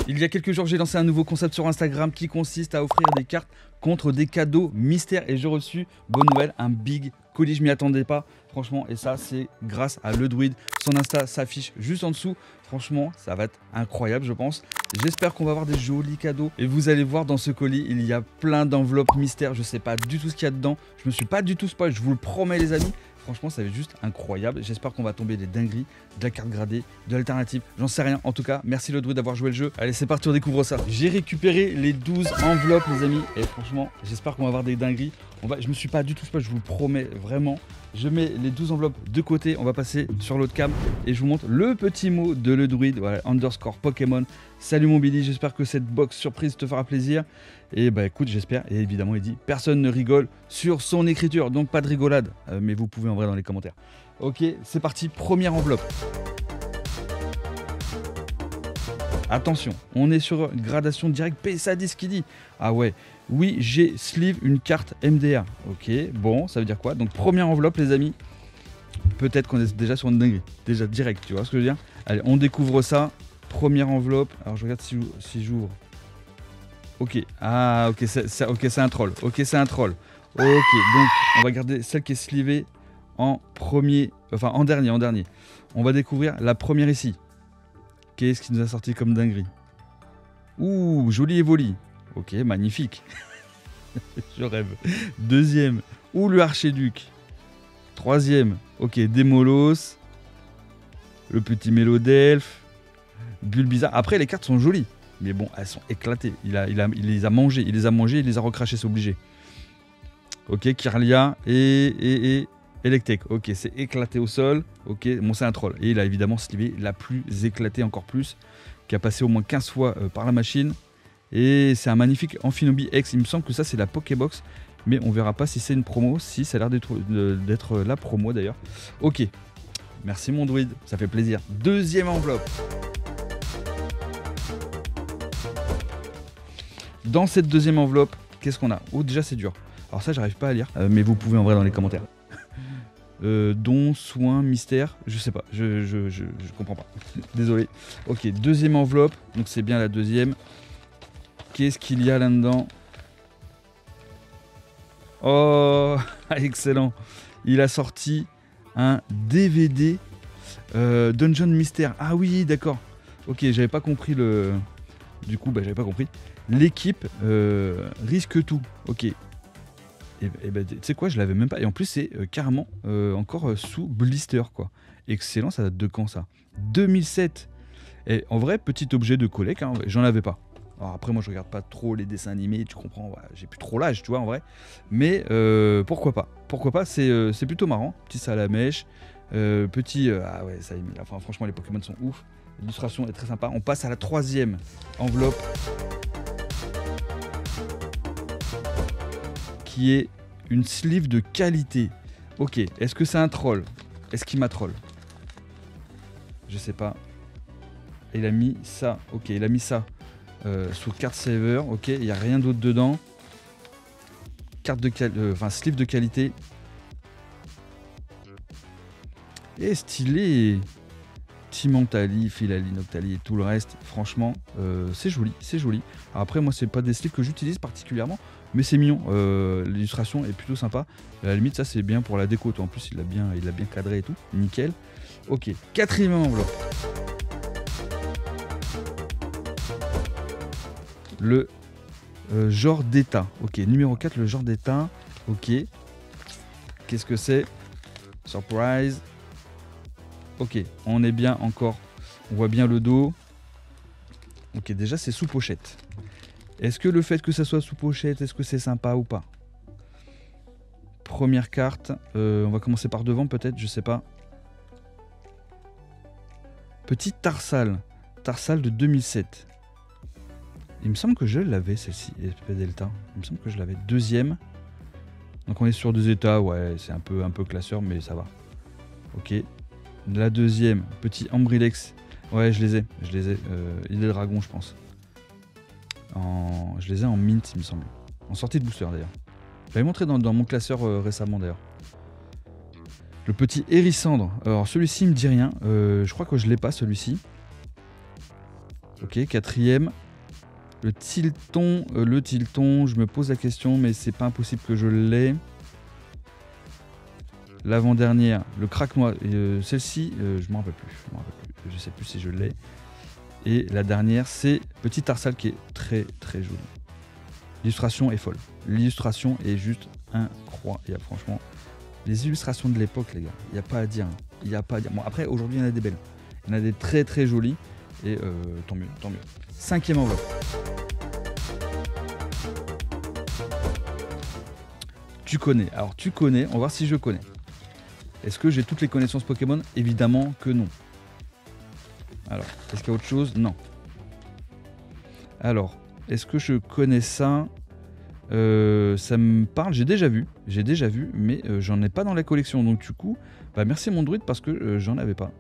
Il y a quelques jours, j'ai lancé un nouveau concept sur Instagram qui consiste à offrir des cartes contre des cadeaux mystères. Et j'ai reçu, bonne nouvelle, un big colis. Je m'y attendais pas, franchement. Et ça, c'est grâce à Le Druide. Son Insta s'affiche juste en dessous. Franchement, ça va être incroyable, je pense. J'espère qu'on va avoir des jolis cadeaux. Et vous allez voir, dans ce colis, il y a plein d'enveloppes mystères. Je sais pas du tout ce qu'il y a dedans. Je me suis pas du tout spoil, je vous le promets, les amis. Franchement, ça va être juste incroyable. J'espère qu'on va tomber des dingueries, de la carte gradée, de l'alternative. J'en sais rien. En tout cas, merci Le Druide d'avoir joué le jeu. Allez, c'est parti, on découvre ça. J'ai récupéré les 12 enveloppes, les amis. Et franchement, j'espère qu'on va avoir des dingueries. Je me suis pas du tout spoil, je vous le promets vraiment. Je mets les 12 enveloppes de côté. On va passer sur l'autre cam et je vous montre le petit mot de Le Druide. Voilà, underscore Pokémon. Salut mon Billy, j'espère que cette box surprise te fera plaisir. Et bah écoute, j'espère. Et évidemment, il dit personne ne rigole sur son écriture. Donc pas de rigolade. Mais vous pouvez en vrai dans les commentaires. Ok, c'est parti. Première enveloppe. Attention, on est sur gradation directe. PSA 10 qui dit. Ah ouais. Oui, j'ai sleeve une carte MDR. Ok, bon, ça veut dire quoi? Donc première enveloppe, les amis. Peut-être qu'on est déjà sur une dinguerie. Déjà direct, tu vois ce que je veux dire? Allez, on découvre ça. Première enveloppe. Alors je regarde si j'ouvre. Ok, ah ok, c'est un troll. Ok, c'est un troll. Ok, donc on va garder celle qui est slivée en premier, enfin en dernier. On va découvrir la première ici. Qu'est-ce qui nous a sorti comme dinguerie? Ouh, joli Evoli. Ok, magnifique. Je rêve. Deuxième, ouh, le archiduc. Troisième, ok, Démolos. Le petit Mélodelphe. Bulbizarre. Après, les cartes sont jolies. Mais bon, elles sont éclatées. Il les a mangées. Il les a recrachées, c'est obligé. Ok, Kirlia et Electek. Ok, c'est éclaté au sol. Ok, bon, c'est un troll. Et il a évidemment slivé la plus éclatée encore plus, qui a passé au moins 15 fois par la machine. Et c'est un magnifique Amphinobi X. Il me semble que ça, c'est la Pokébox. Mais on verra pas si c'est une promo. Si, ça a l'air d'être la promo d'ailleurs. Ok, merci mon druide, ça fait plaisir. Deuxième enveloppe. Dans cette deuxième enveloppe, qu'est-ce qu'on a? Oh, déjà c'est dur. Alors ça, j'arrive pas à lire, mais vous pouvez en vrai dans les commentaires. Don, soin, mystère, je sais pas, je comprends pas. Désolé. Ok, deuxième enveloppe, donc c'est bien la deuxième. Qu'est-ce qu'il y a là-dedans? Oh, excellent. Il a sorti un DVD Dungeon Mystère. Ah oui, d'accord. Ok, j'avais pas compris le... Du coup, j'avais pas compris. L'équipe risque tout. Ok. Et tu sais quoi, je l'avais même pas. Et en plus, c'est carrément encore sous blister, quoi. Excellent, ça date de quand ça? 2007. Et en vrai, petit objet de collecte, hein, j'en avais pas. Alors après, moi, je regarde pas trop les dessins animés, tu comprends. Ouais, j'ai plus trop l'âge, tu vois, en vrai. Mais pourquoi pas? Pourquoi pas? C'est plutôt marrant. Petit salamèche. Petit. Ah ouais, ça y est. Enfin, franchement, les Pokémon sont ouf. L'illustration est très sympa. On passe à la troisième enveloppe. Qui est une sleeve de qualité. Ok, est-ce que c'est un troll? Est-ce qu'il m'a troll? Je sais pas. Il a mis ça. Ok, il a mis ça sous carte saver. Ok, il n'y a rien d'autre dedans. Carte de sleeve de qualité. Et stylé. Timantali, Filali, Noctali et tout le reste. Franchement, c'est joli, c'est joli. Alors après, moi, c'est pas des sleeves que j'utilise particulièrement. Mais c'est mignon, l'illustration est plutôt sympa. À la limite, ça c'est bien pour la déco. En plus, il l'a bien cadré et tout. Nickel. Ok, quatrième enveloppe. Le genre d'état. Ok, numéro 4, le genre d'état. Ok. Qu'est-ce que c'est? Surprise. Ok, on est bien encore. On voit bien le dos. Ok, déjà c'est sous pochette. Est-ce que le fait que ça soit sous pochette, est-ce que c'est sympa ou pas? Première carte, on va commencer par devant peut-être, je sais pas. Petit Tarsal, Tarsal de 2007. Il me semble que je l'avais celle-ci, SP Delta. Il me semble que je l'avais. Deuxième. Donc on est sur 2 états, ouais, c'est un peu classeur, mais ça va. Ok. La deuxième, petit Ambrilex. Ouais, je les ai. Il est dragon, je pense. Je les ai en mint, il me semble. En sortie de booster d'ailleurs. J'avais montré dans mon classeur récemment d'ailleurs. Le petit Hérissandre. Alors celui-ci me dit rien. Je crois que je l'ai pas celui-ci. Ok, quatrième. Le Tilton, je me pose la question, mais c'est pas impossible que je l'ai. L'avant-dernière, le craque-noix, celle-ci, je m'en rappelle plus. Je sais plus si je l'ai. Et la dernière, c'est Petit Tarsal qui est très très joli. L'illustration est folle. L'illustration est juste incroyable, franchement. Les illustrations de l'époque, les gars, il n'y a pas à dire. Il n'y a pas à dire. Bon, après, aujourd'hui, il y en a des belles. Il y en a des très très jolies. Et tant mieux, tant mieux. Cinquième enveloppe. Tu connais. Alors, tu connais. On va voir si je connais. Est-ce que j'ai toutes les connaissances Pokémon? Évidemment que non. Alors, est-ce qu'il y a autre chose? Non. Alors, est-ce que je connais ça? Ça me parle, j'ai déjà vu, mais j'en ai pas dans la collection. Donc du coup, bah, merci mon druide parce que j'en avais pas.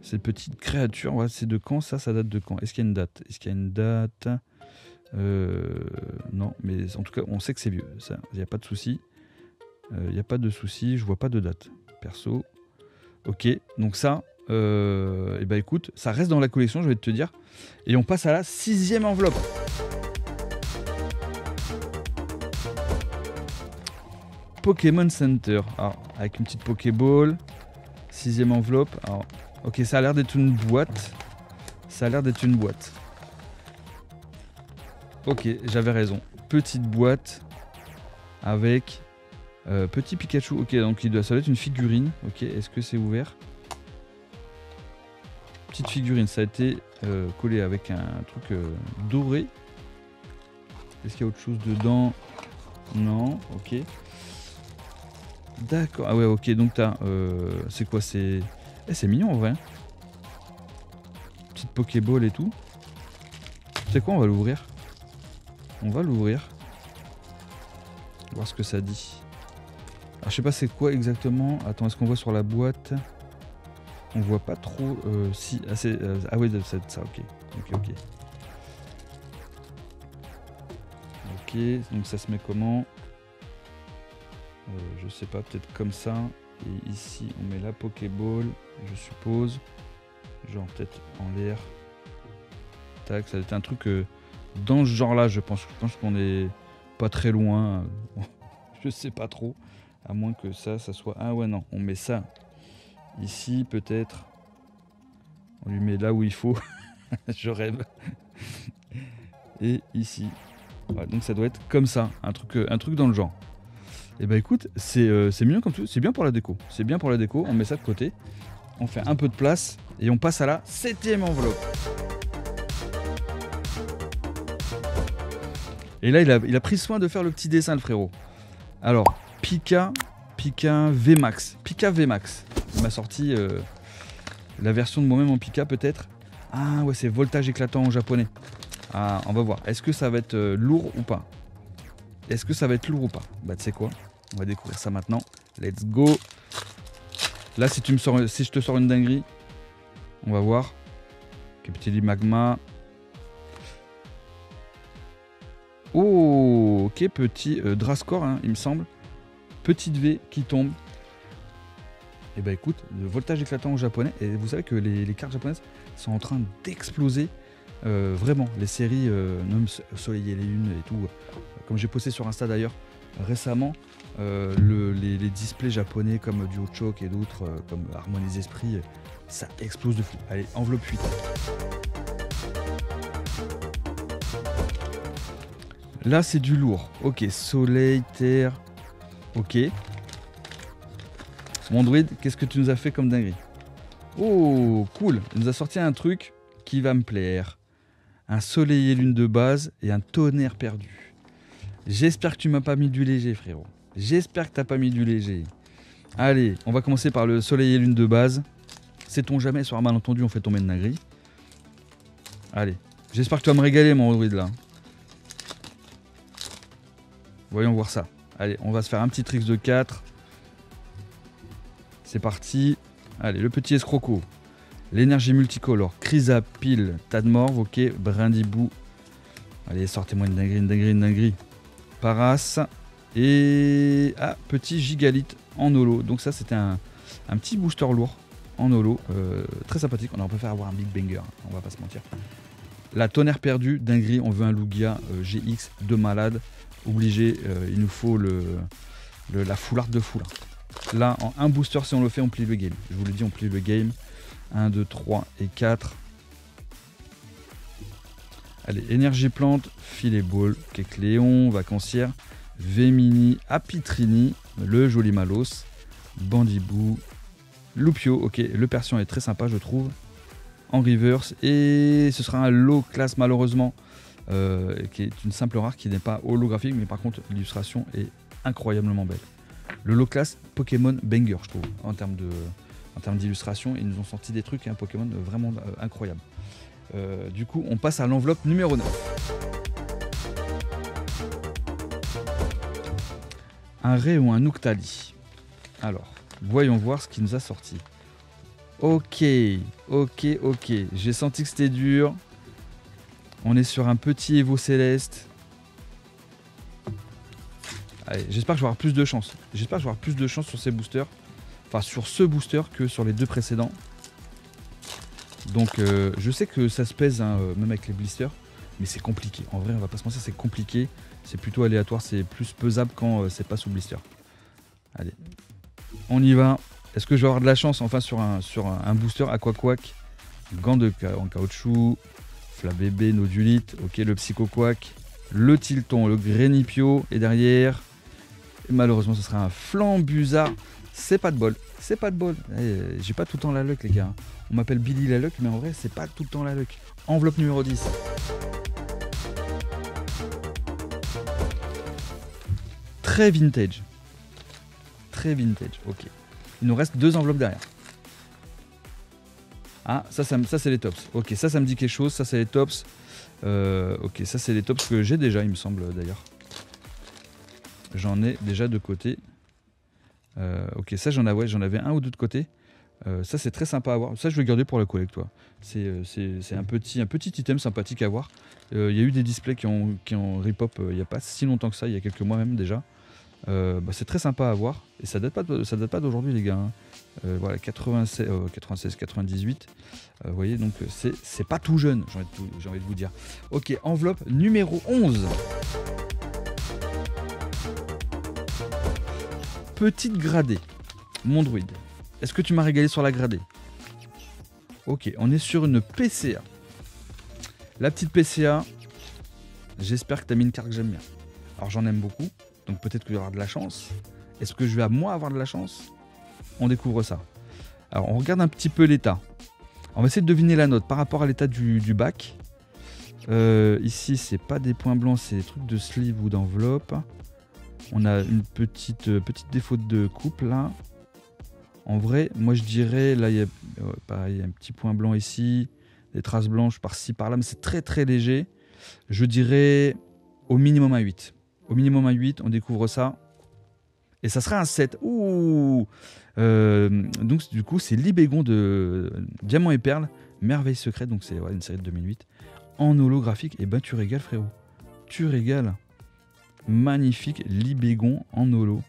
Cette petite créature, ouais, c'est de quand ça? Ça date de quand? Est-ce qu'il y a une date? Non, mais en tout cas, on sait que c'est vieux. Ça, il n'y a pas de souci. Je vois pas de date. Perso. Ok, donc ça, et bah écoute, ça reste dans la collection, je vais te dire. Et on passe à la 6e enveloppe. Pokémon Center. Alors, avec une petite Pokéball. 6e enveloppe. Alors, ok, ça a l'air d'être une boîte. Ok, j'avais raison. Petite boîte avec petit Pikachu. Ok, donc ça doit être une figurine. Ok, est-ce que c'est ouvert? Petite figurine, ça a été collé avec un truc doré. Est-ce qu'il y a autre chose dedans? Non, ok. D'accord, ah ouais, ok, donc t'as... c'est quoi? C'est mignon en vrai. Petite Pokéball et tout. C'est quoi? On va l'ouvrir. Voir ce que ça dit. Alors je sais pas c'est quoi exactement. Attends, est-ce qu'on voit sur la boîte? On voit pas trop. Si, ah oui, c'est ça, ok. Ok, donc ça se met comment? Je sais pas, peut-être comme ça. Et ici, on met la Pokéball, je suppose. Genre peut-être en l'air. Tac, ça va être un truc dans ce genre-là, je pense qu'on est pas très loin. Je sais pas trop. À moins que ça soit... Ah ouais, non, on met ça ici, peut-être. On lui met là où il faut. Je rêve. Et ici. Ouais, donc ça doit être comme ça, un truc dans le genre. Et bah écoute, c'est mignon comme tout, c'est bien pour la déco. On met ça de côté, on fait un peu de place et on passe à la 7e enveloppe. Et là, il a pris soin de faire le petit dessin, le frérot. Alors, Pika VMAX. Il m'a sorti la version de moi-même en Pika peut-être. Ah ouais, c'est voltage éclatant en japonais. Ah, on va voir. Est-ce que ça va être lourd ou pas? Bah tu sais quoi? On va découvrir ça maintenant. Let's go. Là, si je te sors une dinguerie, on va voir. Petit magma. Oh, ok, petit Drascore, hein, il me semble. Petite V qui tombe. Et bah écoute, le voltage éclatant en japonais. Et vous savez que les cartes japonaises sont en train d'exploser. Vraiment, les séries Nom Soleil et les Lunes et tout. Comme j'ai posté sur Insta d'ailleurs récemment, les displays japonais comme Duochoke et d'autres, comme Harmonie Esprit, ça explose de fou. Allez, enveloppe 8. Là, c'est du lourd. Ok, soleil, terre. Ok. Mon druide, qu'est-ce que tu nous as fait comme dinguerie? Oh, cool. Il nous a sorti un truc qui va me plaire. Un soleil et lune de base et un tonnerre perdu. J'espère que tu m'as pas mis du léger, frérot. J'espère que t'as pas mis du léger. Allez, on va commencer par le soleil et lune de base. Sait-on jamais, sur un malentendu, on fait tomber une dinguerie. Allez, j'espère que tu vas me régaler, mon druide, là. Voyons voir ça. Allez, on va se faire un petit tricks de 4. C'est parti. Allez, le petit escroco. L'énergie multicolore. Chrysapile. Tadmorve, ok. Brindibou. Allez, sortez-moi une dinguerie. Paras. Et... Ah, petit gigalite en holo. Donc ça, c'était un petit booster lourd en holo. Très sympathique. On aurait préféré avoir un Big Banger, hein, on va pas se mentir. La tonnerre perdue, dinguerie, on veut un Lugia GX de malade. Obligé, il nous faut la foularde de foulard. Là, en un booster, si on le fait, on plie le game. Je vous l'ai dit, on plie le game. 1, 2, 3 et 4. Allez, énergie plante, filet ball, Kecléon, vacancière, Vemini, Apitrini, le joli Malos, Bandibou, Lupio, ok, le Persian est très sympa je trouve, en reverse, et ce sera un low class malheureusement, qui est une simple rare qui n'est pas holographique, mais par contre l'illustration est incroyablement belle. Le low class Pokémon banger je trouve, en termes d'illustration, ils nous ont sorti des trucs, un Pokémon vraiment incroyable. Du coup, on passe à l'enveloppe numéro 9. Un Ray ou un Uctali. Alors, voyons voir ce qu'il nous a sorti. Ok. J'ai senti que c'était dur. On est sur un petit Evo Céleste. Allez, j'espère que je vais avoir plus de chance. J'espère que je vais avoir plus de chance sur ces boosters. Enfin, sur ce booster que sur les deux précédents. Donc je sais que ça se pèse hein, même avec les blisters, mais c'est compliqué. En vrai, on va pas se mentir, c'est compliqué. C'est plutôt aléatoire, c'est plus pesable quand c'est pas sous blister. Allez, on y va. Est-ce que je vais avoir de la chance enfin sur un booster Aquaquack, gant en caoutchouc, Flabébé, Nodulite, ok, le Psychoquack, le Tilton, le Grenipio, et derrière, et malheureusement, ce sera un Flambuzard. C'est pas de bol, c'est pas de bol. J'ai pas tout le temps la luck, les gars. On m'appelle Billy la luck, mais en vrai, c'est pas tout le temps la luck. Enveloppe numéro 10. Très vintage. Très vintage, ok. Il nous reste 2 enveloppes derrière. Ah, ça c'est les tops. Ok, ça me dit quelque chose. Ça, c'est les tops. Ok, ça, c'est les tops que j'ai déjà, il me semble, d'ailleurs. J'en ai déjà de côté. Ok, ça, j'en avais un ou deux de côté. Ça, c'est très sympa à voir. Ça, je vais garder pour la collecte, toi. C'est un petit item sympathique à voir. Il y a eu des displays qui ont rip-hop il n'y a pas si longtemps que ça, il y a quelques mois même déjà. C'est très sympa à voir. Et ça date pas d'aujourd'hui, les gars. Hein. Voilà, 96, 98. Vous voyez, donc c'est pas tout jeune, j'ai envie de vous dire. Ok, enveloppe numéro 11. Petite gradée. Mon druide. Est-ce que tu m'as régalé sur la gradée? Ok, on est sur une PCA. La petite PCA, j'espère que tu as mis une carte que j'aime bien. Alors j'en aime beaucoup, donc peut-être qu'il y aura de la chance. Est-ce que je vais à moi avoir de la chance? On découvre ça. Alors on regarde un petit peu l'état. On va essayer de deviner la note par rapport à l'état du bac. Ici, c'est pas des points blancs, c'est des trucs de sleeve ou d'enveloppe. On a une petite défaut de coupe là. En vrai, moi je dirais, là il y a pareil, un petit point blanc ici, des traces blanches par-ci par-là, mais c'est très très léger. Je dirais au minimum un 8. Au minimum un 8, on découvre ça. Et ça sera un 7. Ouh donc du coup, c'est Libégon de Diamant et Perle, Merveille Secrète, donc c'est une série de 2008. En holographique, et ben tu régales frérot. Tu régales. Magnifique Libégon en holo.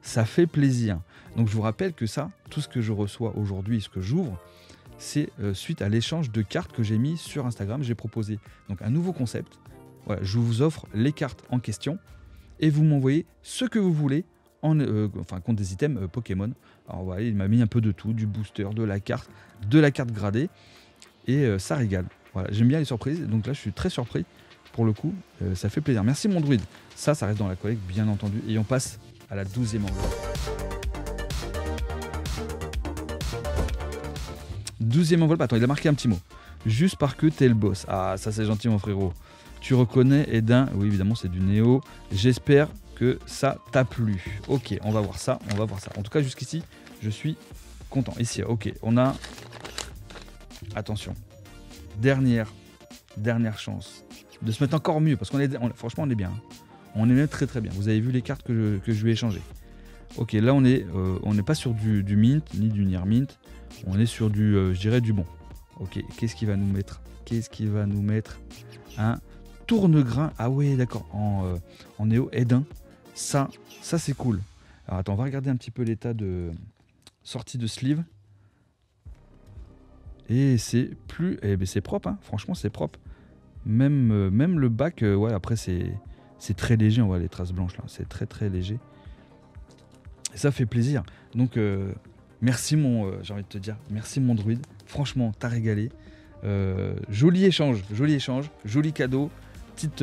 Ça fait plaisir. Donc je vous rappelle que ça, tout ce que je reçois aujourd'hui, ce que j'ouvre, c'est suite à l'échange de cartes que j'ai mis sur Instagram. J'ai proposé donc un nouveau concept. Voilà, je vous offre les cartes en question et vous m'envoyez ce que vous voulez contre des items Pokémon. Alors voilà, il m'a mis un peu de tout, du booster, de la carte gradée et ça régale. Voilà, j'aime bien les surprises, donc là je suis très surpris pour le coup, ça fait plaisir. Merci mon druide. Ça reste dans la collecte bien entendu et on passe à la 12e enveloppe. 12e enveloppe, attends, il a marqué un petit mot. Juste parce que t'es le boss. Ah, ça c'est gentil mon frérot. Tu reconnais Edin, oui évidemment c'est du Néo. J'espère que ça t'a plu. Ok, on va voir ça, En tout cas jusqu'ici, je suis content. Ici, ok, on a... Attention. Dernière chance de se mettre encore mieux, parce franchement on est bien. On est même très très bien. Vous avez vu les cartes que je lui ai échangées. Ok, là on n'est pas sur du mint, ni du near mint. On est sur je dirais du bon. Ok, qu'est-ce qu'il va nous mettre? Un tourne-grain. Ah ouais, d'accord, en néo Edin. Ça c'est cool. Alors attends, on va regarder un petit peu l'état de sortie de sleeve. Et c'est plus... Eh ben c'est propre, hein. Franchement c'est propre. Même le bac, ouais, après c'est très léger, on voit les traces blanches là, c'est très très léger. Et ça fait plaisir. Donc merci j'ai envie de te dire, merci mon druide. Franchement, t'as régalé. Joli échange, joli cadeau. Petite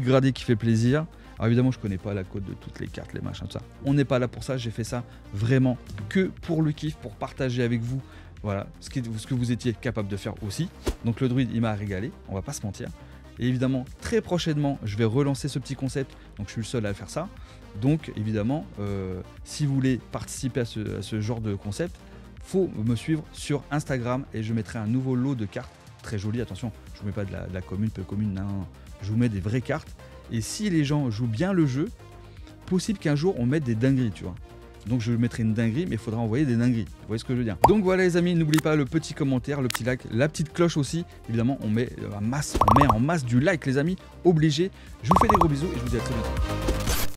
gradée qui fait plaisir. Alors évidemment, je connais pas la code de toutes les cartes, les machins, tout ça. On n'est pas là pour ça, j'ai fait ça vraiment que pour le kiff, pour partager avec vous. Voilà, ce que vous étiez capable de faire aussi. Donc le druide, il m'a régalé, on va pas se mentir. Et évidemment, très prochainement, je vais relancer ce petit concept. Donc je suis le seul à faire ça. Donc évidemment, si vous voulez participer à ce genre de concept, faut me suivre sur Instagram et je mettrai un nouveau lot de cartes très jolies. Attention, je vous mets pas de la commune, peu commune, non. Je vous mets des vraies cartes. Et si les gens jouent bien le jeu, possible qu'un jour on mette des dingueries, tu vois. Donc je mettrai une dinguerie, mais il faudra envoyer des dingueries. Vous voyez ce que je veux dire? Donc voilà les amis, n'oubliez pas le petit commentaire, le petit like, la petite cloche aussi. Évidemment, on met en masse du like les amis, obligé. Je vous fais des gros bisous et je vous dis à très bientôt.